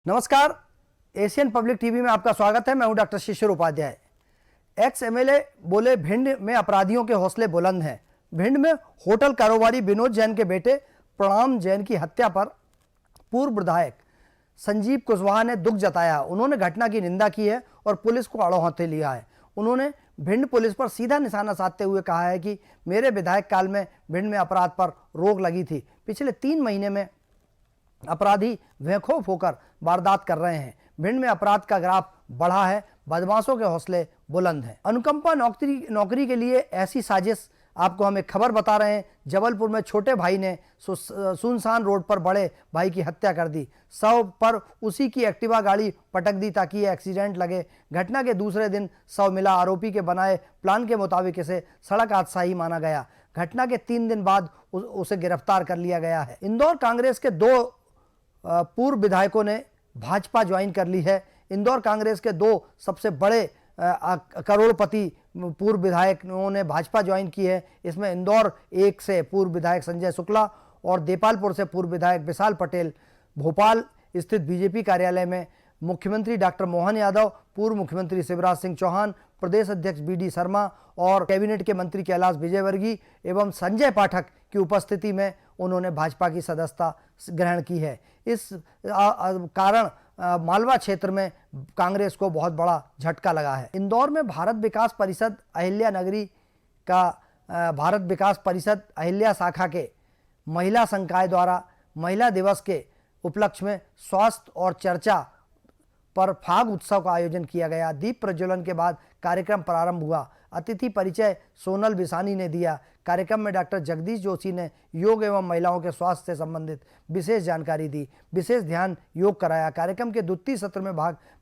नमस्कार, Asian public TV में आपका स्वागत है। मैं हूं डॉक्टर शिशिर उपाध्याय। एक्स एमएलए बोले भिंड में अपराधियों के हौसले बुलंद हैं। भिंड में होटल कारोबारी विनोद जैन के बेटे प्रणाम जैन की हत्या पर पूर्व विधायक संजीव कुशवाहा ने दुख जताया। उन्होंने घटना की निंदा की है और पुलिस को आड़ो हाथे लिया है। उन्होंने भिंड पुलिस पर सीधा निशाना साधते हुए कहा है कि मेरे विधायक काल में भिंड में अपराध पर रोक लगी थी। पिछले 3 महीने में अपराधी बेखौफ होकर वारदात कर रहे हैं। भिंड में अपराध का ग्राफ बढ़ा है, बदमाशों के हौसले बुलंद हैं। अनुकंपा नौकरी के लिए ऐसी साजिश आपको हम एक खबर बता रहे हैं। जबलपुर में छोटे भाई ने सुनसान रोड पर बड़े भाई की हत्या कर दी। शव पर उसी की एक्टिवा गाड़ी पटक दी ताकि यह एक्सीडेंट लगे। घटना के दूसरे दिन शव मिला। आरोपी के बनाए प्लान के मुताबिक इसे सड़क हादसा ही माना गया। घटना के 3 दिन बाद उसे गिरफ्तार कर लिया गया है। इंदौर कांग्रेस के 2 पूर्व विधायकों ने भाजपा ज्वाइन कर ली है। इंदौर कांग्रेस के 2 सबसे बड़े करोड़पति पूर्व विधायकों ने भाजपा ज्वाइन की है। इसमें इंदौर 1 से पूर्व विधायक संजय शुक्ला और देपालपुर से पूर्व विधायक विशाल पटेल, भोपाल स्थित बीजेपी कार्यालय में मुख्यमंत्री डॉक्टर मोहन यादव, पूर्व मुख्यमंत्री शिवराज सिंह चौहान, प्रदेश अध्यक्ष BD शर्मा और कैबिनेट के मंत्री कैलाश विजयवर्गीय एवं संजय पाठक की उपस्थिति में उन्होंने भाजपा की सदस्यता ग्रहण की है। इस कारण मालवा क्षेत्र में कांग्रेस को बहुत बड़ा झटका लगा है। इंदौर में भारत विकास परिषद अहिल्या शाखा के महिला संकाय द्वारा महिला दिवस के उपलक्ष्य में स्वास्थ्य और चर्चा पर फाग उत्सव का आयोजन किया गया। दीप प्रज्वलन के बाद कार्यक्रम प्रारंभ हुआ। अतिथि परिचय सोनल बिसानी ने दिया। कार्यक्रम में डॉक्टर जगदीश जोशी ने योग एवं महिलाओं के स्वास्थ्य से संबंधित विशेष जानकारी दी, विशेष ध्यान योग कराया। कार्यक्रम के द्वितीय सत्र में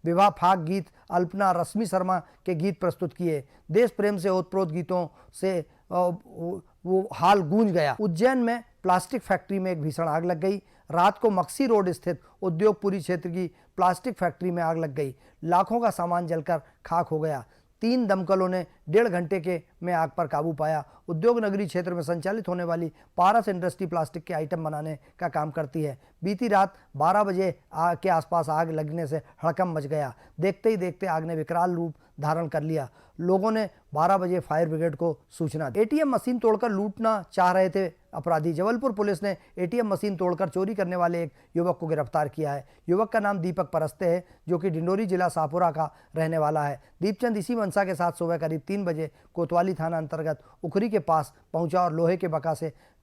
विवाह फाग गीत अल्पना रश्मि शर्मा के गीत प्रस्तुत किए। देश प्रेम से ओतप्रोत गीतों से वो हाल गूंज गया। उज्जैन में प्लास्टिक फैक्ट्री में एक भीषण आग लग गई। रात को मक्सी रोड स्थित उद्योगपुरी क्षेत्र की प्लास्टिक फैक्ट्री में आग लग गई। लाखों का सामान जलकर खाक हो गया। 3 दमकलों ने 1.5 घंटे में आग पर काबू पाया। उद्योग नगरी क्षेत्र में संचालित होने वाली पारस इंडस्ट्री प्लास्टिक के आइटम बनाने का काम करती है। बीती रात 12 बजे के आसपास आग लगने से हड़कंप मच गया। देखते ही देखते आग ने विकराल रूप धारण कर लिया। लोगों ने 12 बजे फायर ब्रिगेड को सूचना दी। ATM मशीन तोड़कर लूटना चाह रहे थे अपराधी। जबलपुर पुलिस ने ATM मशीन तोड़कर चोरी करने वाले एक युवक को गिरफ्तार किया है। युवक का नाम दीपक परस्ते है, जो कि डिंडोरी जिला शाहपुरा का रहने वाला है। दीपचंद इसी मंशा के साथ सुबह करीब 3 बजे कोतवाली थाना अंतर्गत उखरी के पास पहुंचा और लोहे के बका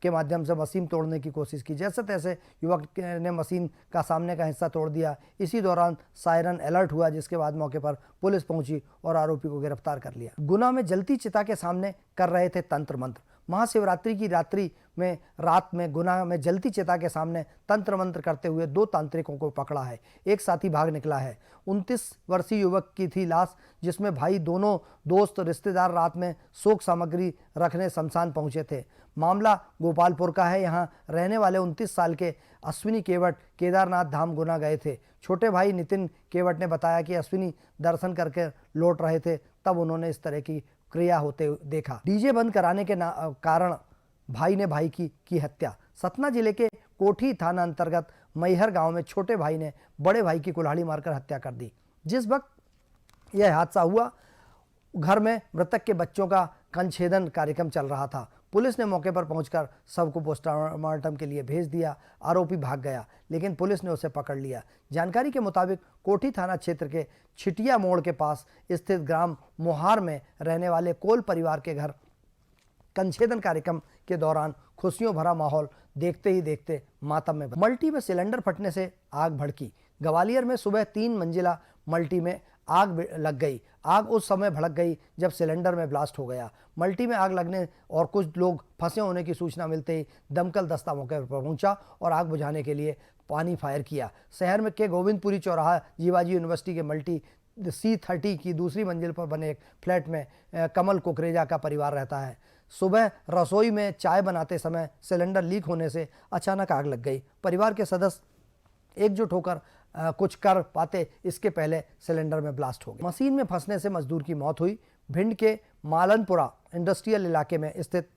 के माध्यम से मशीन तोड़ने की कोशिश की। जैसे तैसे युवक ने मशीन का सामने का हिस्सा तोड़ दिया। इसी दौरान सायरन अलर्ट हुआ, जिसके बाद मौके पर पुलिस पहुंची और आरोपी को गिरफ्तार कर लिया। गुना में जलती चिता के सामने कर रहे थे तंत्र मंत्र। महाशिवरात्रि की रात में गुना में जलती चिता के सामने तंत्र मंत्र करते हुए 2 तांत्रिकों को पकड़ा है। एक साथी भाग निकला है। 29 वर्षीय युवक की थी लाश, जिसमें भाई, दोनों दोस्त, रिश्तेदार रात में शोक सामग्री रखने शमशान पहुंचे थे। मामला गोपालपुर का है। यहां रहने वाले 29 साल के अश्विनी केवट केदारनाथ धाम गुना गए थे। छोटे भाई नितिन केवट ने बताया कि अश्विनी दर्शन करके लौट रहे थे, तब उन्होंने इस तरह की क्रिया होते देखा। डीजे बंद कराने के कारण भाई ने भाई की हत्या। सतना जिले के कोठी थाना अंतर्गत मैहर गांव में छोटे भाई ने बड़े भाई की कुल्हाड़ी मारकर हत्या कर दी। जिस वक्त यह हादसा हुआ, घर में मृतक के बच्चों का कंछेदन कार्यक्रम चल रहा था। पुलिस ने मौके पर पहुंचकर शव को पोस्टमार्टम के लिए भेज दिया। आरोपी भाग गया, लेकिन पुलिस ने उसे पकड़ लिया। जानकारी के मुताबिक कोठी थाना क्षेत्र के छिटिया मोड़ के पास स्थित ग्राम मोहार में रहने वाले कोल परिवार के घर कंछेदन कार्यक्रम के दौरान खुशियों भरा माहौल देखते ही देखते मातम में मल्टी में सिलेंडर फटने से आग भड़की। ग्वालियर में सुबह 3 मंजिला मल्टी में आग लग गई। आग उस समय भड़क गई जब सिलेंडर में ब्लास्ट हो गया। मल्टी में आग लगने और कुछ लोग फंसे होने की सूचना मिलते ही दमकल दस्ता मौके पर पहुंचा और आग बुझाने के लिए पानी फायर किया। शहर में के गोविंदपुरी चौराहा जीवाजी यूनिवर्सिटी के मल्टी C30 की दूसरी मंजिल पर बने एक फ्लैट में कमल कुकरेजा का परिवार रहता है। सुबह रसोई में चाय बनाते समय सिलेंडर लीक होने से अचानक आग लग गई। परिवार के सदस्य एकजुट होकर कुछ कर पाते इसके पहले सिलेंडर में ब्लास्ट हो गया। मशीन में फंसने से मजदूर की मौत हुई। भिंड के मालनपुरा इंडस्ट्रियल इलाके में स्थित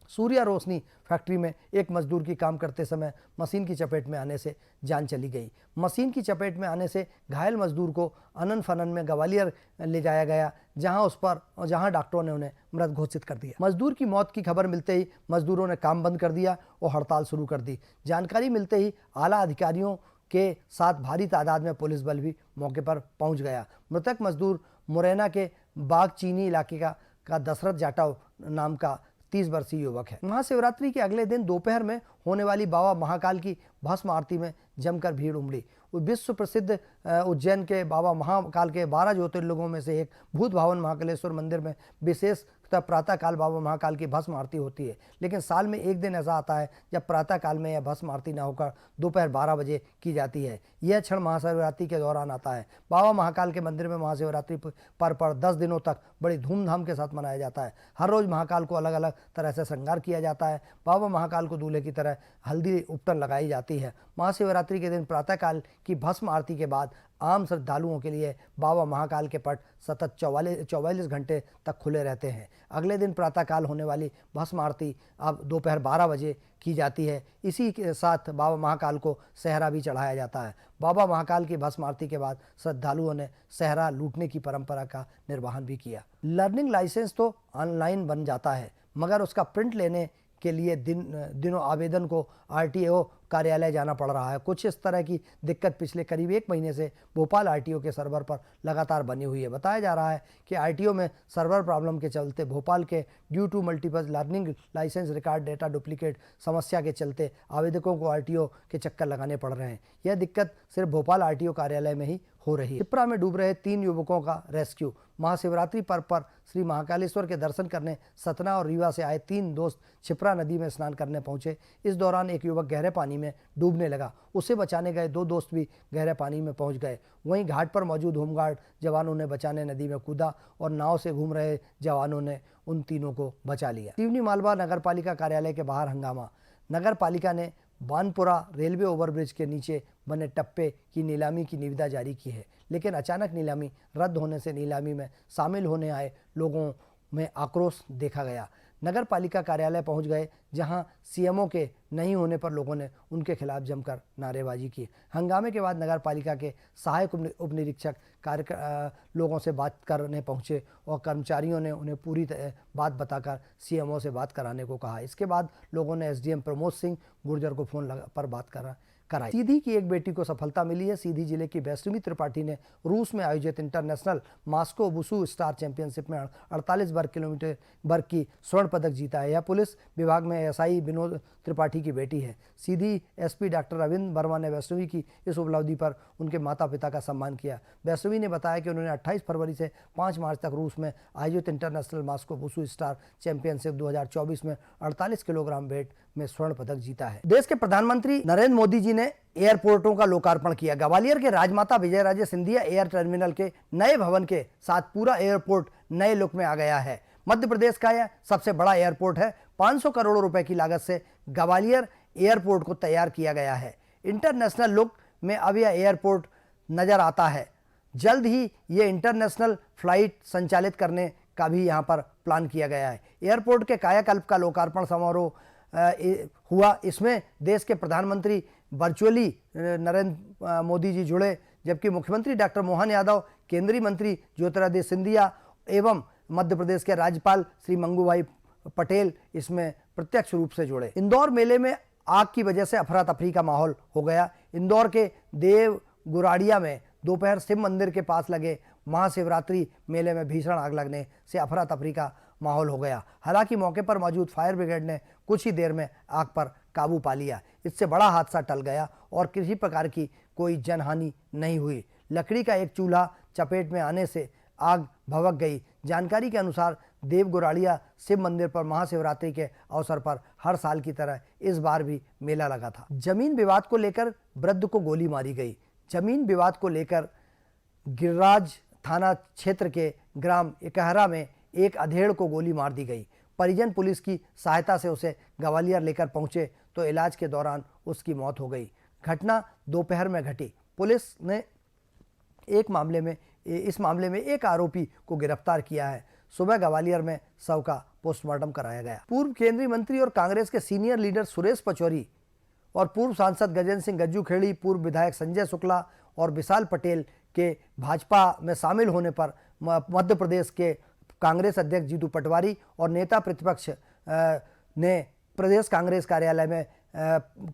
सूर्या रोशनी फैक्ट्री में एक मजदूर की काम करते समय मशीन की चपेट में आने से जान चली गई। मशीन की चपेट में आने से घायल मजदूर को अनन फनन में ग्वालियर ले जाया गया, जहां डॉक्टरों ने उन्हें मृत घोषित कर दिया। मजदूर की मौत की खबर मिलते ही मजदूरों ने काम बंद कर दिया और हड़ताल शुरू कर दी। जानकारी मिलते ही आला अधिकारियों के साथ भारी तादाद में पुलिस बल भी मौके पर पहुंच गया। मृतक मजदूर मुरैना के बागचीनी इलाके का दशरथ जाटव नाम का 30 वर्षीय युवक है। महाशिवरात्रि के अगले दिन दोपहर में होने वाली बाबा महाकाल की भस्म आरती में जमकर भीड़ उमड़ी। विश्व प्रसिद्ध उज्जैन के बाबा महाकाल के 12 ज्योतिर्लिंगों में से एक भूत भावन महाकालेश्वर मंदिर में विशेष प्रातः काल बाबा महाकाल की भस्म आरती होती है। लेकिन साल में एक दिन ऐसा आता है जब प्रातः काल में यह भस्म आरती न होकर दोपहर 12 बजे की जाती है। यह क्षण महाशिवरात्रि के दौरान आता है। बाबा महाकाल के मंदिर में महाशिवरात्रि पर 10 दिनों तक बड़ी धूमधाम के साथ मनाया जाता है। हर रोज महाकाल को अलग अलग तरह से श्रृंगार किया जाता है। बाबा महाकाल को दूल्हे की तरह हल्दी उपटन लगाई जाती है। महाशिवरात्रि के दिन प्रातःकाल की भस्म आरती के बाद आम श्रद्धालुओं के लिए बाबा महाकाल के पट सतत 44 घंटे तक खुले रहते हैं। अगले दिन प्रातःकाल होने वाली भस्म आरती अब दोपहर 12 बजे की जाती है। इसी के साथ बाबा महाकाल को सहरा भी चढ़ाया जाता है। बाबा महाकाल की भस्म आरती के बाद श्रद्धालुओं ने सहरा लूटने की परंपरा का निर्वहन भी किया। लर्निंग लाइसेंस तो ऑनलाइन बन जाता है, मगर उसका प्रिंट लेने के लिए दिनों आवेदन को आरटीओ कार्यालय जाना पड़ रहा है। कुछ इस तरह की दिक्कत पिछले करीब 1 महीने से भोपाल आरटीओ के सर्वर पर लगातार बनी हुई है। बताया जा रहा है कि आरटीओ में सर्वर प्रॉब्लम के चलते भोपाल के due to multiple learning license record data duplicate समस्या के चलते आवेदकों को आरटीओ के चक्कर लगाने पड़ रहे हैं। यह दिक्कत सिर्फ भोपाल आरटीओ कार्यालय में ही हो रही है। पिपरा में डूब रहे 3 युवकों का रेस्क्यू। महाशिवरात्रि पर्व पर श्री महाकालेश्वर के दर्शन करने सतना और रीवा से आए 3 दोस्त छिपरा नदी में स्नान करने पहुंचे। इस दौरान एक युवक गहरे पानी में डूबने लगा। उसे बचाने गए 2 दोस्त भी गहरे पानी में पहुंच गए। वहीं घाट पर मौजूद होमगार्ड जवानों ने बचाने नदी में कूदा और नाव से घूम रहे जवानों ने उन तीनों को बचा लिया। सिवनी मालवा नगर पालिका कार्यालय के बाहर हंगामा। नगर पालिका ने बानपुरा रेलवे ओवरब्रिज के नीचे बने टप्पे की नीलामी की निविदा जारी की है, लेकिन अचानक नीलामी रद्द होने से नीलामी में शामिल होने आए लोगों में आक्रोश देखा गया। नगर पालिका कार्यालय पहुंच गए, जहां सीएमओ के नहीं होने पर लोगों ने उनके खिलाफ जमकर नारेबाजी की। हंगामे के बाद नगर पालिका के सहायक उप निरीक्षक लोगों से बात करने पहुंचे और कर्मचारियों ने उन्हें पूरी बात बताकर सीएमओ से बात कराने को कहा। इसके बाद लोगों ने एसडीएम प्रमोद सिंह गुर्जर को फोन पर बात कराई। सीधी की एक बेटी को सफलता मिली है। सीधी जिले की वैष्णवी त्रिपाठी ने रूस में आयोजित international Moscow wushu star championship में 48 वर्ग की स्वर्ण पदक जीता है। यह पुलिस विभाग में एसआई विनोद त्रिपाठी की बेटी है। सीधी एसपी डॉक्टर अरविंद वर्मा ने वैष्णवी की इस उपलब्धि पर उनके माता पिता का सम्मान किया। वैष्णवी ने बताया कि उन्होंने 28 फरवरी से 5 मार्च तक रूस में आयोजित international Moscow wushu star championship 2024 में 48 किलोग्राम वेट में स्वर्ण पदक जीता है। देश के प्रधानमंत्री नरेंद्र मोदी जी ने एयरपोर्टों का लोकार्पण किया। ग्वालियर के राजमाता विजयराजे सिंधिया एयर टर्मिनल के नए भवन के साथ पूरा एयरपोर्ट नए लुक में आ गया है। मध्य प्रदेश का यह सबसे बड़ा एयरपोर्ट है। 500 करोड़ रुपए की लागत से ग्वालियर एयरपोर्ट को तैयार किया गया है। इंटरनेशनल लुक में अब यह एयरपोर्ट नजर आता है। जल्द ही ये इंटरनेशनल फ्लाइट संचालित करने का भी यहाँ पर प्लान किया गया है। एयरपोर्ट के कायाकल्प का लोकार्पण समारोह हुआ। इसमें देश के प्रधानमंत्री वर्चुअली नरेंद्र मोदी जी जुड़े, जबकि मुख्यमंत्री डॉक्टर मोहन यादव, केंद्रीय मंत्री ज्योतिरादित्य सिंधिया एवं मध्य प्रदेश के राज्यपाल श्री मंगूभाई पटेल इसमें प्रत्यक्ष रूप से जुड़े। इंदौर मेले में आग की वजह से अफरा तफरी का माहौल हो गया। इंदौर के देव गुराड़िया में दोपहर शिव मंदिर के पास लगे महाशिवरात्रि मेले में भीषण आग लगने से अफरा तफरी का माहौल हो गया। हालांकि मौके पर मौजूद फायर ब्रिगेड ने कुछ ही देर में आग पर काबू पा लिया। इससे बड़ा हादसा टल गया और किसी प्रकार की कोई जनहानि नहीं हुई। लकड़ी का एक चूल्हा चपेट में आने से आग भभक गई। जानकारी के अनुसार देव गुराड़िया शिव मंदिर पर महाशिवरात्रि के अवसर पर हर साल की तरह इस बार भी मेला लगा था। जमीन विवाद को लेकर वृद्ध को गोली मारी गई। जमीन विवाद को लेकर गिरिराज थाना क्षेत्र के ग्राम इकहरा में एक अधेड़ को गोली मार दी गई। परिजन पुलिस की सहायता से उसे ग्वालियर लेकर पहुंचे तो इलाज के दौरान उसकी मौत हो गई। घटना दोपहर में घटी। पुलिस ने इस मामले में एक आरोपी को गिरफ्तार किया है। सुबह ग्वालियर में शव का पोस्टमार्टम कराया गया। पूर्व केंद्रीय मंत्री और कांग्रेस के सीनियर लीडर सुरेश पचौरी और पूर्व सांसद गजेंद्र सिंह गज्जू खेड़ी, पूर्व विधायक संजय शुक्ला और विशाल पटेल के भाजपा में शामिल होने पर मध्य प्रदेश के कांग्रेस अध्यक्ष जीतू पटवारी और नेता प्रतिपक्ष ने प्रदेश कांग्रेस कार्यालय में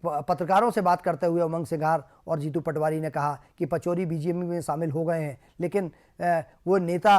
पत्रकारों से बात करते हुए उमंग सिंघार और जीतू पटवारी ने कहा कि पचौरी बीजेपी में शामिल हो गए हैं, लेकिन वो नेता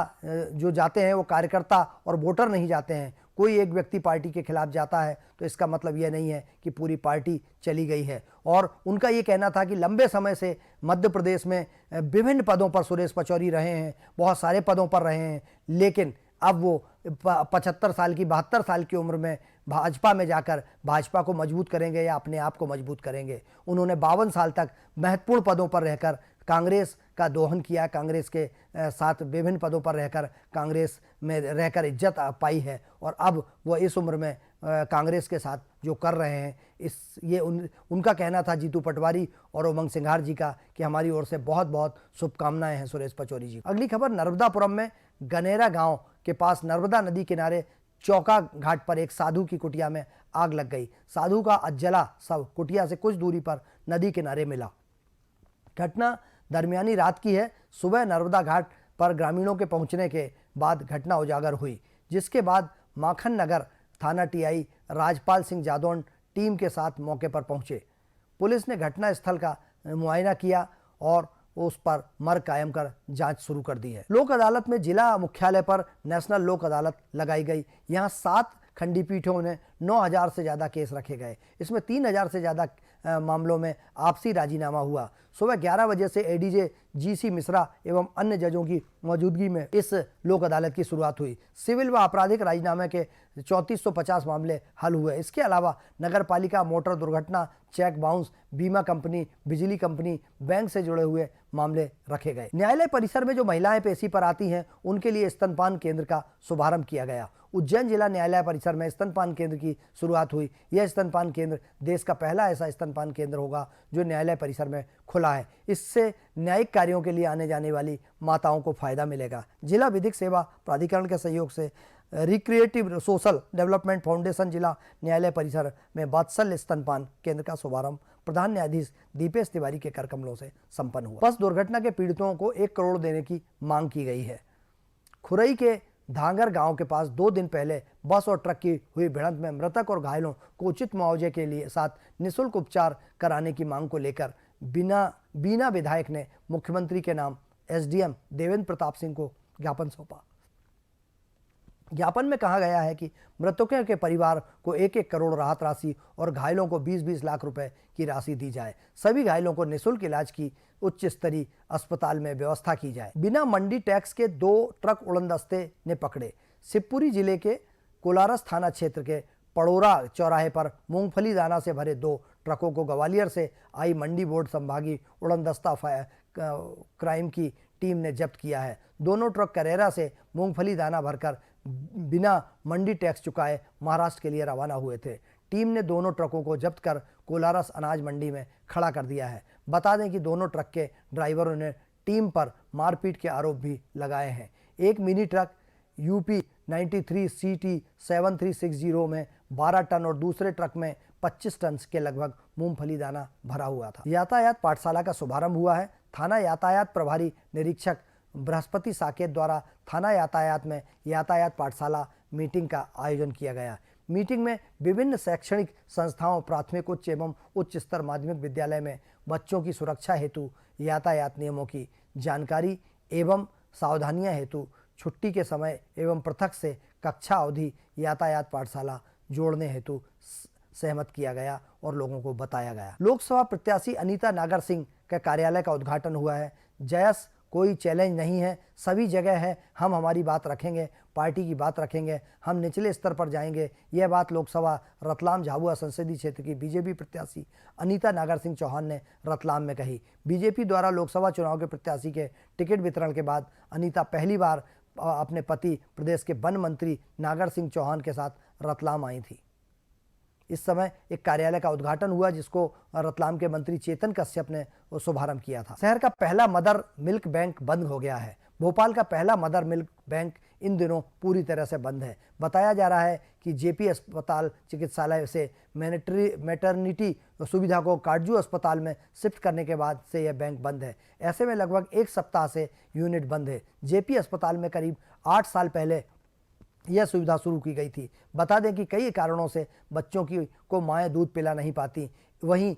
जो जाते हैं वो कार्यकर्ता और वोटर नहीं जाते हैं। कोई एक व्यक्ति पार्टी के खिलाफ जाता है तो इसका मतलब यह नहीं है कि पूरी पार्टी चली गई है। और उनका ये कहना था कि लंबे समय से मध्य प्रदेश में विभिन्न पदों पर सुरेश पचौरी रहे हैं, बहुत सारे पदों पर रहे हैं, लेकिन अब वो 75 साल की 72 साल की उम्र में भाजपा में जाकर भाजपा को मजबूत करेंगे या अपने आप को मजबूत करेंगे। उन्होंने 52 साल तक महत्वपूर्ण पदों पर रहकर कांग्रेस का दोहन किया, कांग्रेस के साथ विभिन्न पदों पर रहकर कांग्रेस में रहकर इज्जत पाई है, और अब वो इस उम्र में कांग्रेस के साथ जो कर रहे हैं उनका कहना था जीतू पटवारी और उमंग सिंघार जी का कि हमारी ओर से बहुत बहुत शुभकामनाएं हैं सुरेश पचौरी जी। अगली खबर, नर्मदापुरम में गनेरा गांव के पास नर्मदा नदी किनारे चौका घाट पर एक साधु की कुटिया में आग लग गई। साधु का अधजला शव कुटिया से कुछ दूरी पर नदी किनारे मिला। घटना दरमियानी रात की है। सुबह नर्मदा घाट पर ग्रामीणों के पहुंचने के बाद घटना उजागर हुई, जिसके बाद माखन नगर थाना टीआई राजपाल सिंह जादौन टीम के साथ मौके पर पहुंचे। पुलिस ने घटनास्थल का मुआयना किया और उस पर मर्ग कायम कर जांच शुरू कर दी है। लोक अदालत में जिला मुख्यालय पर नेशनल लोक अदालत लगाई गई। यहां 7 खंडपीठों ने 9000 से ज़्यादा केस रखे गए। इसमें 3000 से ज़्यादा मामलों में आपसी राजीनामा हुआ। सुबह 11 बजे से एडीजे जीसी मिश्रा एवं अन्य जजों की मौजूदगी में इस लोक अदालत की शुरुआत हुई। सिविल व आपराधिक राजीनामे के 3450 मामले हल हुए। इसके अलावा नगर पालिका, मोटर दुर्घटना, चेक बाउंस, बीमा कंपनी, बिजली कंपनी, बैंक से जुड़े हुए मामले रखे गए। न्यायालय परिसर में जो महिलाएं पेशी पर आती हैं उनके लिए स्तनपान केंद्र का शुभारंभ किया गया। उज्जैन जिला न्यायालय परिसर में स्तनपान केंद्र की शुरुआत हुई। यह स्तनपान केंद्र देश का पहला ऐसा स्तनपान केंद्र होगा जो न्यायालय परिसर में खुला है। इससे न्यायिक कार्यों के लिए आने जाने वाली माताओं को फायदा मिलेगा। जिला विधिक सेवा प्राधिकरण के सहयोग से रिक्रिएटिव सोशल डेवलपमेंट फाउंडेशन जिला न्यायालय परिसर में वात्सल्य स्तनपान केंद्र का शुभारंभ प्रधान न्यायाधीश दीपेश तिवारी के कर कमलों से संपन्न हुआ। बस दुर्घटना के पीड़ितों को 1 करोड़ देने की मांग की गई है। खुरई के धांगर गांव के पास 2 दिन पहले बस और ट्रक की हुई भिड़ंत में मृतक और घायलों को उचित मुआवजे के लिए साथ निःशुल्क उपचार कराने की मांग को लेकर बीना विधायक ने मुख्यमंत्री के नाम एसडीएम देवेंद्र प्रताप सिंह को ज्ञापन सौंपा। ज्ञापन में कहा गया है कि मृतकों के परिवार को 1-1 करोड़ राहत राशि और घायलों को 20-20 लाख रुपए की राशि दी जाए। सभी घायलों को निःशुल्क इलाज की उच्च स्तरीय अस्पताल में व्यवस्था की जाए। बिना मंडी टैक्स के 2 ट्रक उड़नदस्ते ने पकड़े। शिवपुरी जिले के कोलारस थाना क्षेत्र के पड़ोरा चौराहे पर मूंगफली दाना से भरे 2 ट्रकों को ग्वालियर से आई मंडी बोर्ड संभागीय उड़नदस्ता क्राइम की टीम ने जब्त किया है। दोनों ट्रक करेरा से मूंगफली दाना भरकर बिना मंडी टैक्स चुकाए महाराष्ट्र के लिए रवाना हुए थे। टीम ने दोनों ट्रकों को जब्त कर कोलारस अनाज मंडी में खड़ा कर दिया है। बता दें कि दोनों ट्रक के ड्राइवरों ने टीम पर मारपीट के आरोप भी लगाए हैं। एक मिनी ट्रक यूपी 93 CT 7360 में 12 टन और दूसरे ट्रक में 25 टन के लगभग मूंगफली दाना भरा हुआ था। यातायात पाठशाला का शुभारंभ हुआ है। थाना यातायात प्रभारी निरीक्षक बृहस्पति साकेत द्वारा थाना यातायात में यातायात पाठशाला मीटिंग का आयोजन किया गया। मीटिंग में विभिन्न शैक्षणिक संस्थाओं, प्राथमिक, उच्च एवं उच्च स्तर माध्यमिक विद्यालय में बच्चों की सुरक्षा हेतु यातायात नियमों की जानकारी एवं सावधानियां हेतु छुट्टी के समय एवं पृथक से कक्षा अवधि यातायात पाठशाला जोड़ने हेतु सहमत किया गया और लोगों को बताया गया। लोकसभा प्रत्याशी अनीता नागर सिंह के कार्यालय का उद्घाटन हुआ है। जयस कोई चैलेंज नहीं है, सभी जगह है, हम हमारी बात रखेंगे, पार्टी की बात रखेंगे, हम निचले स्तर पर जाएंगे। यह बात लोकसभा रतलाम झाबुआ संसदीय क्षेत्र की बीजेपी प्रत्याशी अनीता नागर सिंह चौहान ने रतलाम में कही। बीजेपी द्वारा लोकसभा चुनाव के प्रत्याशी के टिकट वितरण के बाद अनीता पहली बार अपने पति प्रदेश के वन मंत्री नागर सिंह चौहान के साथ रतलाम आई थी। इस समय एक कार्यालय का उद्घाटन हुआ जिसको रतलाम के मंत्री चेतन कश्यप ने शुभारंभ किया था। शहर का पहला मदर मिल्क बैंक बंद हो गया है। भोपाल का पहला मदर मिल्क बैंक इन दिनों पूरी तरह से बंद है। बताया जा रहा है कि जेपी अस्पताल चिकित्सालय से मैटरनिटी सुविधा को काटजू अस्पताल में शिफ्ट करने के बाद से यह बैंक बंद है। ऐसे में लगभग एक सप्ताह से यूनिट बंद है। जेपी अस्पताल में करीब 8 साल पहले यह सुविधा शुरू की गई थी। बता दें कि कई कारणों से बच्चों को माएँ दूध पिला नहीं पाती। वहीं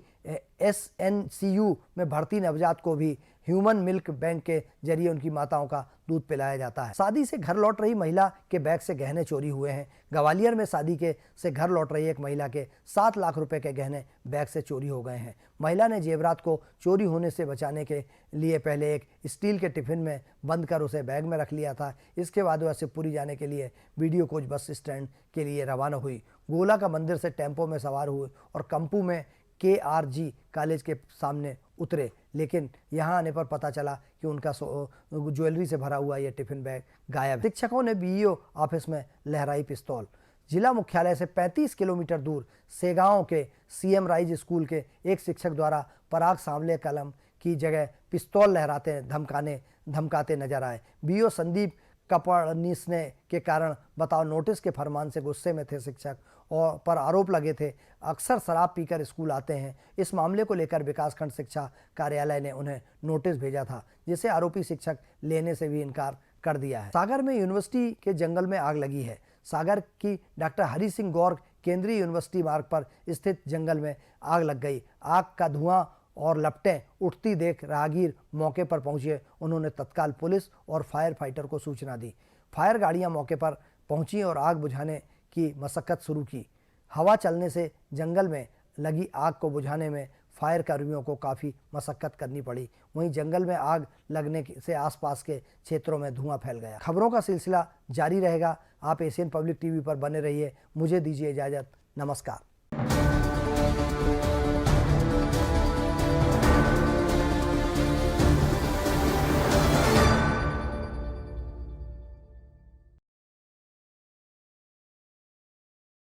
SNCU में भर्ती नवजात को भी ह्यूमन मिल्क बैंक के जरिए उनकी माताओं का दूध पिलाया जाता है। शादी से घर लौट रही महिला के बैग से गहने चोरी हुए हैं। ग्वालियर में शादी से घर लौट रही एक महिला के 7 लाख रुपए के गहने बैग से चोरी हो गए हैं। महिला ने जेवरात को चोरी होने से बचाने के लिए पहले एक स्टील के टिफिन में बंद कर उसे बैग में रख लिया था। इसके बाद वह शिवपुरी जाने के लिए वीडियो कोच बस स्टैंड के लिए रवाना हुई। गोला का मंदिर से टेम्पो में सवार हुए और कंपू में KRG कॉलेज के सामने उतरे, लेकिन यहां आने पर पता चला कि उनका ज्वेलरी से भरा हुआ यह टिफिन बैग गायब। शिक्षकों ने BEO ऑफिस में लहराई पिस्तौल। जिला मुख्यालय से 35 किलोमीटर दूर सेगांव के CM राइज स्कूल के एक शिक्षक द्वारा पराग सांवले कलम की जगह पिस्तौल लहराते धमकाते नजर आए। BEO संदीप कपड़नीसने के कारण बताओ नोटिस के फरमान से गुस्से में थे शिक्षक और पर आरोप लगे थे अक्सर शराब पीकर स्कूल आते हैं। इस मामले को लेकर विकासखंड शिक्षा कार्यालय ने उन्हें नोटिस भेजा था, जिसे आरोपी शिक्षक लेने से भी इनकार कर दिया है। सागर में यूनिवर्सिटी के जंगल में आग लगी है। सागर की डॉक्टर हरि सिंह गौर केंद्रीय यूनिवर्सिटी मार्ग पर स्थित जंगल में आग लग गई। आग का धुआं और लपटें उठती देख राहगीर मौके पर पहुंचे। उन्होंने तत्काल पुलिस और फायर फाइटर को सूचना दी। फायर गाड़ियां मौके पर पहुंची और आग बुझाने की मशक्कत शुरू की। हवा चलने से जंगल में लगी आग को बुझाने में फायर कर्मियों को काफ़ी मशक्कत करनी पड़ी। वहीं जंगल में आग लगने से आसपास के क्षेत्रों में धुआं फैल गया। खबरों का सिलसिला जारी रहेगा। आप एशियन पब्लिक टीवी पर बने रहिए। मुझे दीजिए इजाज़त। नमस्कार।